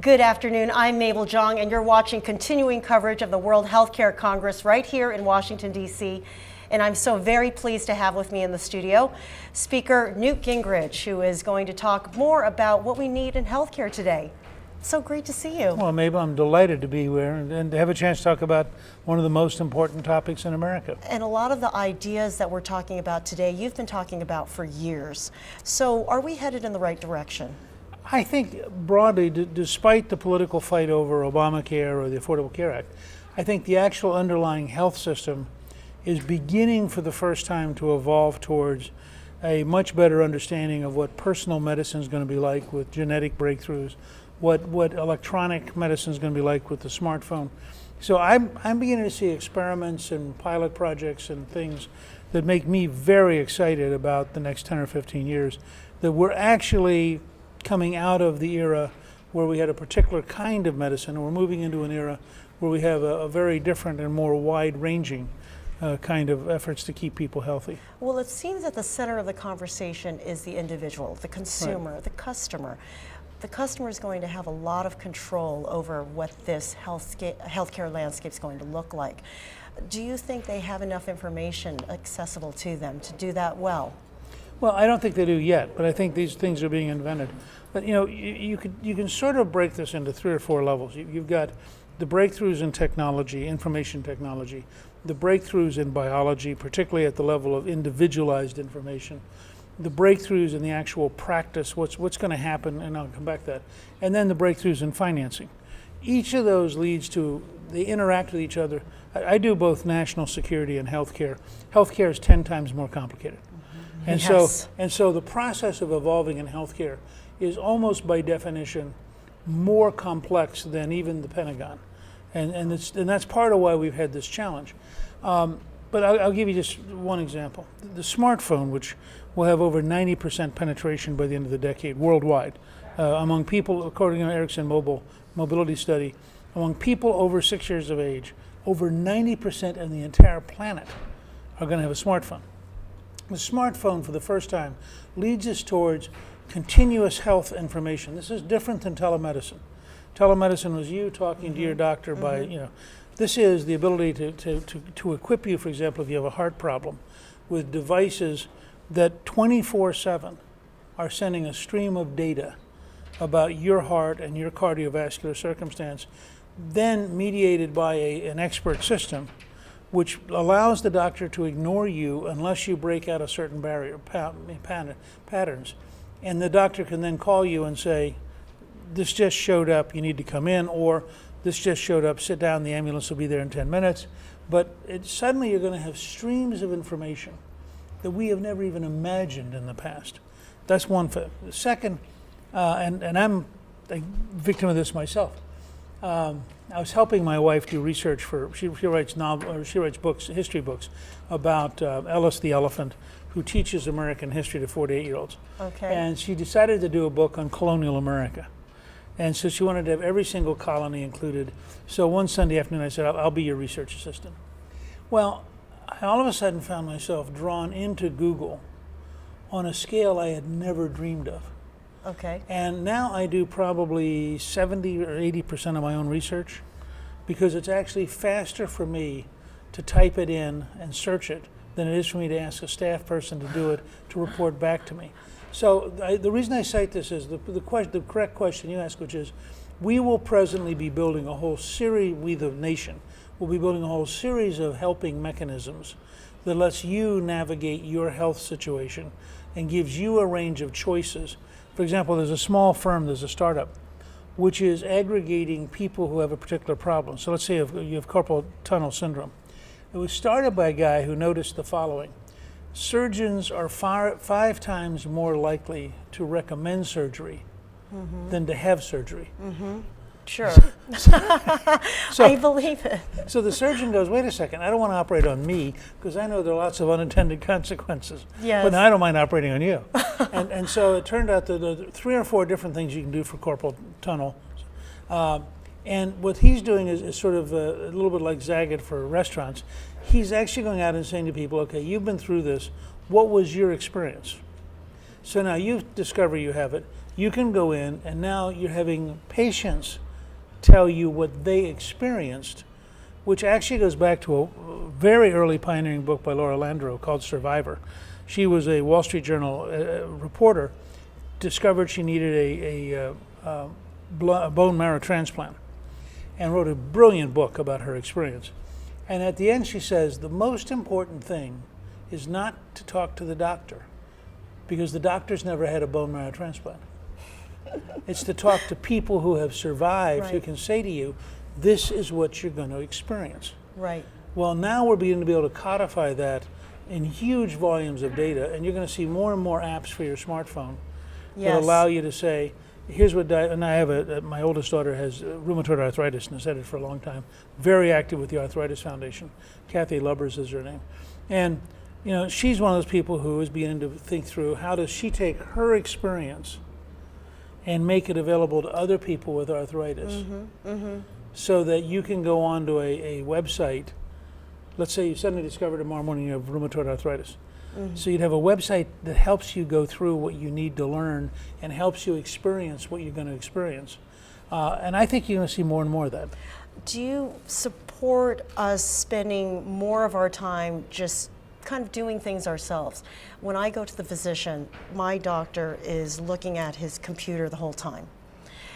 Good afternoon, I'm Mabel Jong, and you're watching continuing coverage of the World Healthcare Congress right here in Washington, D.C. And I'm so very pleased to have with me in the studio Speaker Newt Gingrich, who is going to talk more about what we need in healthcare today. So great to see you. Well, Mabel, I'm delighted to be here and to have a chance to talk about one of the most important topics in America. And a lot of the ideas that we're talking about today, you've been talking about for years. So are we headed in the right direction? I think broadly, despite the political fight over Obamacare or the Affordable Care Act, I think the actual underlying health system is beginning for the first time to evolve towards a much better understanding of what personal medicine is going to be like with genetic breakthroughs, what electronic medicine is going to be like with the smartphone. So I'm beginning to see experiments and pilot projects and things that make me very excited about the next 10 or 15 years, that we're actually coming out of the era where we had a particular kind of medicine, and we're moving into an era where we have a very different and more wide-ranging kind of efforts to keep people healthy. Well, it seems at the center of the conversation is the individual, the consumer, Right. the customer. The customer is going to have a lot of control over what this healthcare landscape is going to look like. Do you think they have enough information accessible to them to do that well? Well, I don't think they do yet, but I think these things are being invented. But you know, you can sort of break this into 3 or 4 levels. You've got the breakthroughs in technology, information technology, the breakthroughs in biology, particularly at the level of individualized information, the breakthroughs in the actual practice, what's going to happen, and I'll come back to that, and then the breakthroughs in financing. Each of those leads to, they interact with each other. I do both national security and healthcare. Healthcare is 10 times more complicated. And Yes. so the process of evolving in healthcare is almost by definition more complex than even the Pentagon. And that's part of why we've had this challenge. But I'll give you just one example. The smartphone, which will have over 90% penetration by the end of the decade worldwide, among people, according to Ericsson Mobility Study, among people over 6 years of age, over 90% of the entire planet are going to have a smartphone. The smartphone, for the first time, leads us towards continuous health information. This is different than telemedicine. Telemedicine was you talking to your doctor by, you know. This is the ability to equip you, for example, if you have a heart problem, with devices that 24/7 are sending a stream of data about your heart and your cardiovascular circumstance, then mediated by an expert system, which allows the doctor to ignore you unless you break out a certain barrier patterns. And the doctor can then call you and say, this just showed up, you need to come in, or this just showed up, sit down, the ambulance will be there in 10 minutes. But suddenly you're going to have streams of information that we have never even imagined in the past. That's one thing. The second, and I'm a victim of this myself. I was helping my wife do research for, she writes books, history books about Ellis the elephant, who teaches American history to 48-year-olds. Okay. And she decided to do a book on colonial America. And so she wanted to have every single colony included. So one Sunday afternoon I said, I'll be your research assistant. Well, I all of a sudden found myself drawn into Google on a scale I had never dreamed of. Okay. And now I do probably 70 or 80% of my own research, because it's actually faster for me to type it in and search it than it is for me to ask a staff person to do it to report back to me. So the reason I cite this is the correct question you asked, which is, we will presently be building a whole series, we the nation, will be building a whole series of helping mechanisms that lets you navigate your health situation and gives you a range of choices. For example, there's a small firm, there's a startup, which is aggregating people who have a particular problem. So let's say you have carpal tunnel syndrome. It was started by a guy who noticed the following. Surgeons are 5 times more likely to recommend surgery than to have surgery. Sure. So, I believe it. so the surgeon goes, wait a second, I don't want to operate on me because I know there are lots of unintended consequences. Yes. But I don't mind operating on you. and so it turned out that there are 3 or 4 different things you can do for carpal tunnel. And what he's doing is sort of a little bit like Zagat for restaurants. He's actually going out and saying to people, okay, you've been through this. What was your experience? So now you discover you have it. You can go in, and now you're having patients tell you what they experienced, which actually goes back to a very early pioneering book by Laura Landau called Survivor. She was a Wall Street Journal reporter, discovered she needed a bone marrow transplant, and wrote a brilliant book about her experience. And at the end she says, the most important thing is not to talk to the doctor, because the doctor's never had a bone marrow transplant. It's to talk to people who have survived, who can say to you, this is what you're going to experience. Right. Well, now we're beginning to be able to codify that in huge volumes of data, and you're going to see more and more apps for your smartphone that allow you to say, here's what, and I have my oldest daughter has rheumatoid arthritis and has had it for a long time, very active with the Arthritis Foundation. Kathy Lubbers is her name. And you know, she's one of those people who is beginning to think through how does she take her experience and make it available to other people with arthritis, so that you can go onto a website. Let's say you suddenly discover tomorrow morning you have rheumatoid arthritis. So you'd have a website that helps you go through what you need to learn and helps you experience what you're going to experience. And I think you're going to see more and more of that. Do you support us spending more of our time just kind of doing things ourselves? When I go to the physician, my doctor is looking at his computer the whole time,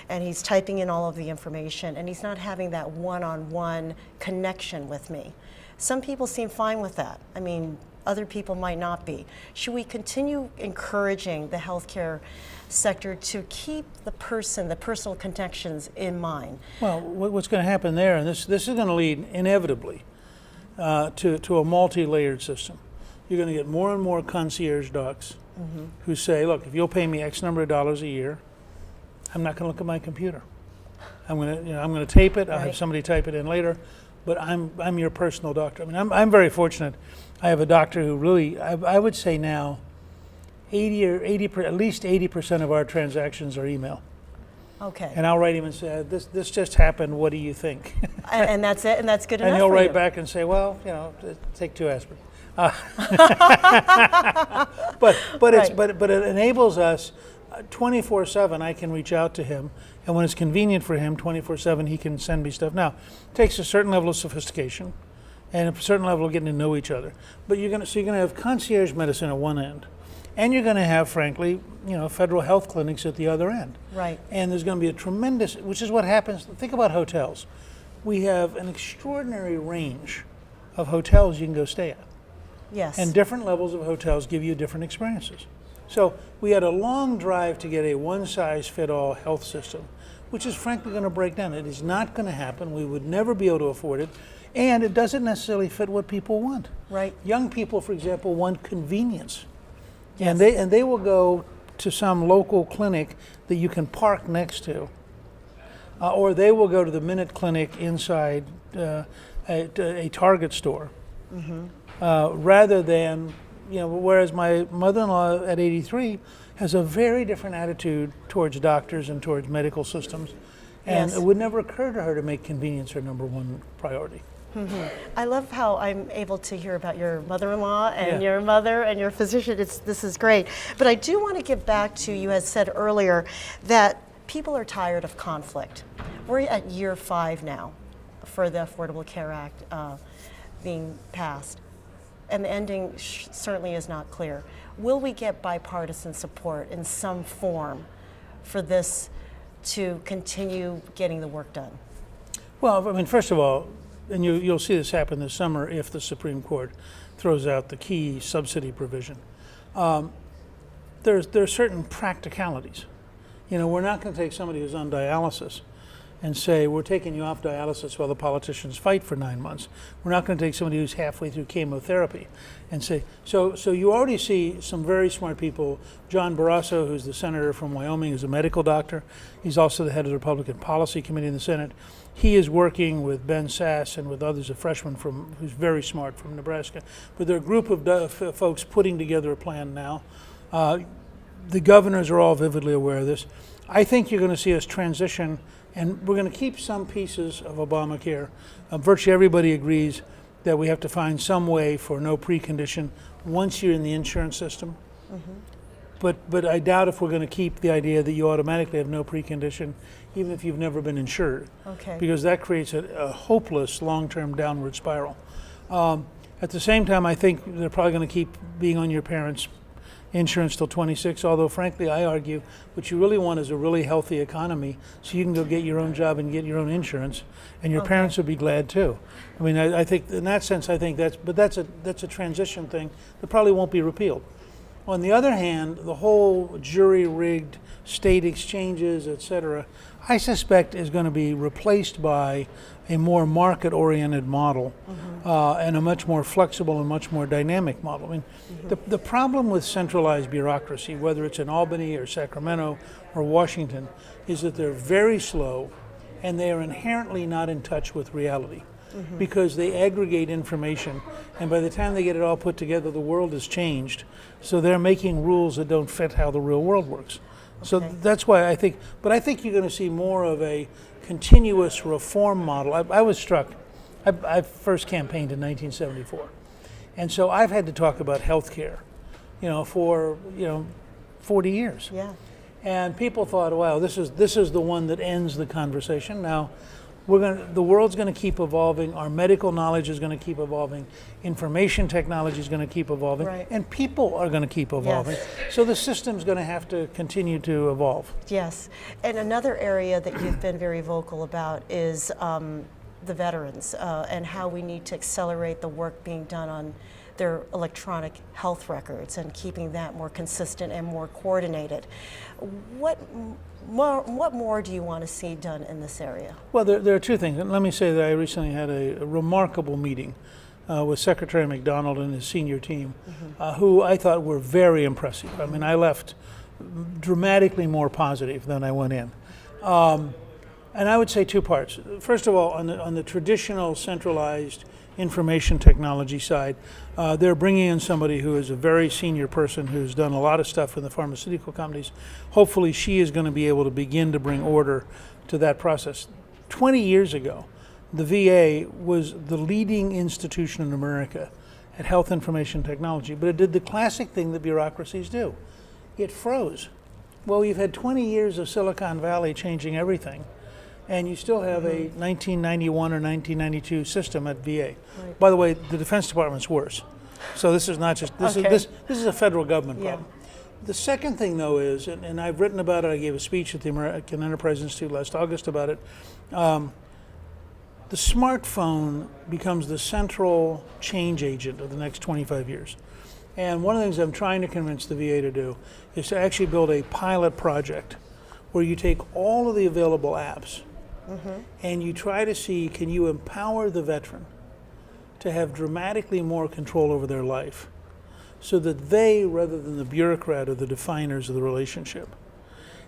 and he's typing in all of the information, and he's not having that one-on-one connection with me. Some people seem fine with that. I mean, other people might not be. Should we continue encouraging the healthcare sector to keep the person, the personal connections in mind? Well, what's going to happen there, and this is going to lead inevitably to a multi-layered system. You're going to get more and more concierge docs who say, look, if you'll pay me X number of dollars a year, I'm not going to look at my computer. I'm going to, I'm going to tape it. I'll have somebody type it in later, but I'm your personal doctor. I mean, I'm very fortunate. I have a doctor who really, I would say now, at least 80% of our transactions are email. Okay. And I'll write him and say, this just happened, what do you think? And that's it, and that's good enough. And he'll for write you. back and say, well, you know, take 2 aspirin. But it enables us 24/7. I can reach out to him, and when it's convenient for him, 24/7 he can send me stuff. Now, it takes a certain level of sophistication and a certain level of getting to know each other. But you're going to have concierge medicine at one end, and you're going to have, frankly, you know, federal health clinics at the other end. Right. And there's going to be a tremendous, which is what happens. Think about hotels. We have an extraordinary range of hotels you can go stay at. Yes. And different levels of hotels give you different experiences. So we had a long drive to get a one-size-fit-all health system, which is frankly going to break down. It is not going to happen. We would never be able to afford it. And it doesn't necessarily fit what people want. Right. Young people, for example, want convenience. Yes. And they will go to some local clinic that you can park next to. Or they will go to the Minute Clinic inside a Target store. Rather than, you know, whereas my mother-in-law at 83 has a very different attitude towards doctors and towards medical systems. And Yes. it would never occur to her to make convenience her number one priority. I love how I'm able to hear about your mother-in-law and Yeah. your mother and your physician. This is great. But I do want to get back to, you had said earlier that people are tired of conflict. We're at year 5 now for the Affordable Care Act being passed, and the ending certainly is not clear. Will we get bipartisan support in some form for this to continue getting the work done? Well, I mean, first of all, and you'll see this happen this summer if the Supreme Court throws out the key subsidy provision. There are certain practicalities. You know, we're not going to take somebody who's on dialysis and say, we're taking you off dialysis while the politicians fight for 9 months. We're not going to take somebody who's halfway through chemotherapy and say, so you already see some very smart people. John Barrasso, who's the senator from Wyoming, is a medical doctor. He's also the head of the Republican Policy Committee in the Senate. He is working with Ben Sass and with others, a freshman who's very smart from Nebraska. But there are a group of folks putting together a plan now. The governors are all vividly aware of this. I think you're going to see us transition, and we're going to keep some pieces of Obamacare. Virtually everybody agrees that we have to find some way for no precondition once you're in the insurance system. But I doubt if we're going to keep the idea that you automatically have no precondition, even if you've never been insured. Okay. Because that creates a hopeless long-term downward spiral. At the same time, I think they're probably going to keep being on your parents' insurance till 26, although frankly, I argue what you really want is a really healthy economy so you can go get your own job and get your own insurance, and your parents would be glad too. I mean, I think in that sense, I think that's a transition thing that probably won't be repealed. On the other hand, the whole jury-rigged state exchanges, et cetera, I suspect is going to be replaced by a more market-oriented model and a much more flexible and much more dynamic model. I mean, the problem with centralized bureaucracy, whether it's in Albany or Sacramento or Washington, is that they're very slow and they are inherently not in touch with reality. Because they aggregate information, and by the time they get it all put together, the world has changed. So they're making rules that don't fit how the real world works. So that's why I think you're going to see more of a continuous reform model. I was struck. I first campaigned in 1974, and so I've had to talk about healthcare, for 40 years. Yeah. And people thought, wow, this is the one that ends the conversation. Now, the world's going to keep evolving. Our medical knowledge is going to keep evolving. Information technology is going to keep evolving, and people are going to keep evolving. Yes. So the system's going to have to continue to evolve. Yes, and another area that you've been very vocal about is the veterans and how we need to accelerate the work being done on their electronic health records and keeping that more consistent and more coordinated. What more do you want to see done in this area? Well, there are two things. And let me say that I recently had a remarkable meeting with Secretary McDonald and his senior team, who I thought were very impressive. I mean, I left dramatically more positive than I went in. And I would say two parts. First of all, on the traditional centralized information technology side, they're bringing in somebody who is a very senior person who's done a lot of stuff in the pharmaceutical companies. Hopefully she is going to be able to begin to bring order to that process. 20 years ago, the VA was the leading institution in America at health information technology, but it did the classic thing that bureaucracies do. It froze. Well, you've had 20 years of Silicon Valley changing everything, and you still have a 1991 or 1992 system at VA. Right. By the way, the Defense Department's worse. So this is not just, this is a federal government problem. The second thing, though, is, and I've written about it, I gave a speech at the American Enterprise Institute last August about it, the smartphone becomes the central change agent of the next 25 years. And one of the things I'm trying to convince the VA to do is to actually build a pilot project where you take all of the available apps and you try to see, can you empower the veteran to have dramatically more control over their life so that they, rather than the bureaucrat or the definers of the relationship.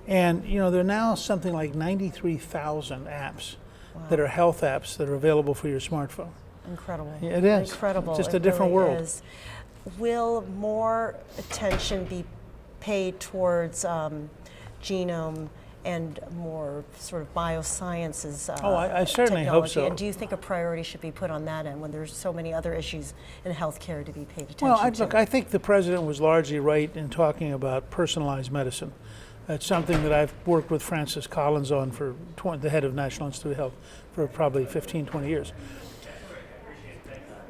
And there are now something like 93,000 apps that are health apps that are available for your smartphone. Incredible. It is. Incredible. It's just a different world. Is. Will more attention be paid towards genome and more sort of biosciences I certainly hope technology? so. And do you think a priority should be put on that end when there's so many other issues in healthcare to be paid attention to? Look, I think the president was largely right in talking about personalized medicine. It's something that I've worked with Francis Collins on for the head of National Institute of Health for probably 15, 20 years.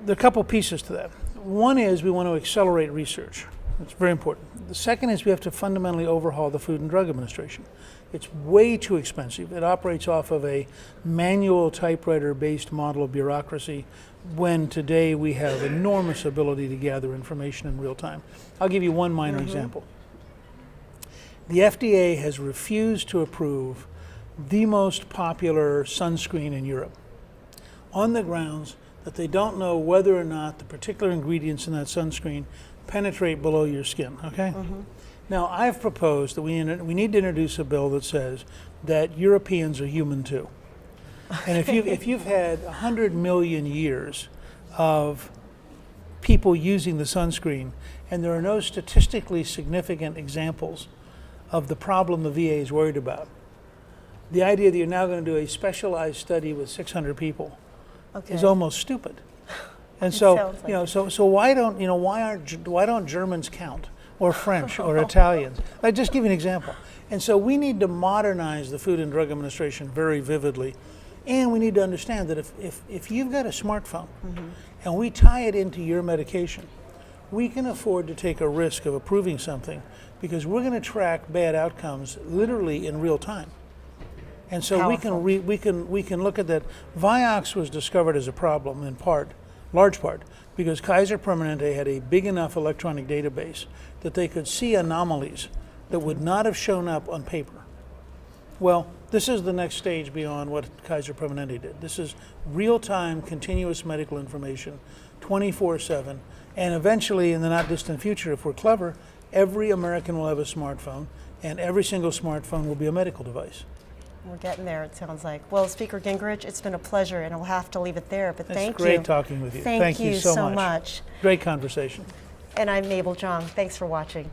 There are a couple pieces to that. One is we want to accelerate research. It's very important. The second is we have to fundamentally overhaul the Food and Drug Administration. It's way too expensive. It operates off of a manual typewriter-based model of bureaucracy when today we have enormous ability to gather information in real time. I'll give you one minor example. The FDA has refused to approve the most popular sunscreen in Europe on the grounds that they don't know whether or not the particular ingredients in that sunscreen penetrate below your skin, okay? Now, I've proposed that we need to introduce a bill that says that Europeans are human too. And if you've had 100 million years of people using the sunscreen and there are no statistically significant examples of the problem the VA is worried about, the idea that you're now going to do a specialized study with 600 people is almost stupid. And so, so why don't Germans count? or French or Italian. I just give you an example. And so we need to modernize the Food and Drug Administration very vividly. And we need to understand that if you've got a smartphone and we tie it into your medication, we can afford to take a risk of approving something because we're going to track bad outcomes literally in real time. And so Powerful. we can look at that. Vioxx was discovered as a problem in part, large part, because Kaiser Permanente had a big enough electronic database that they could see anomalies that would not have shown up on paper. Well, this is the next stage beyond what Kaiser Permanente did. This is real-time, continuous medical information, 24/7, and eventually, in the not-distant future, if we're clever, every American will have a smartphone, and every single smartphone will be a medical device. We're getting there, it sounds like. Well, Speaker Gingrich, it's been a pleasure, and I'll have to leave it there, but thank you. It's great talking with you. Thank you so so much. much. Great conversation. And I'm Mabel Jong. Thanks for watching.